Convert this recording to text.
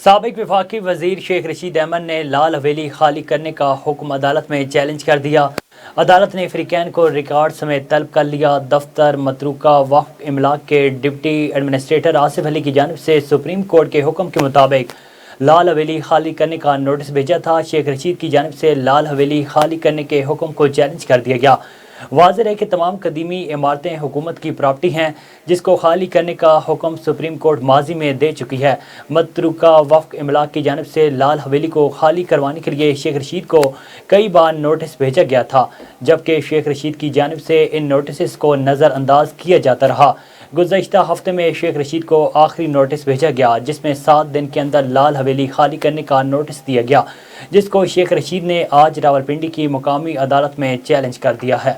سابق وفاقی وزیر شیخ رشید احمد نے لال حویلی خالی کرنے کا حکم عدالت میں چیلنج کر دیا۔ عدالت نے فریقین کو ریکارڈ سمیت طلب کر لیا۔ دفتر متروکہ وقف املاک کے ڈپٹی ایڈمنسٹریٹر آصف علی کی جانب سے سپریم کورٹ کے حکم کے مطابق لال حویلی خالی کرنے کا نوٹس بھیجا تھا۔ شیخ رشید کی جانب سے لال حویلی خالی کرنے کے حکم کو چیلنج کر دیا گیا۔ واضح ہے کہ تمام قدیمی عمارتیں حکومت کی پراپرٹی ہیں، جس کو خالی کرنے کا حکم سپریم کورٹ ماضی میں دے چکی ہے۔ متروکہ وقف املاک کی جانب سے لال حویلی کو خالی کروانے کے لیے شیخ رشید کو کئی بار نوٹس بھیجا گیا تھا، جبکہ شیخ رشید کی جانب سے ان نوٹسز کو نظر انداز کیا جاتا رہا۔ گزشتہ ہفتے میں شیخ رشید کو آخری نوٹس بھیجا گیا، جس میں 7 دن کے اندر لال حویلی خالی کرنے کا نوٹس دیا گیا، جس کو شیخ رشید نے آج راولپنڈی کی مقامی عدالت میں چیلنج کر دیا ہے۔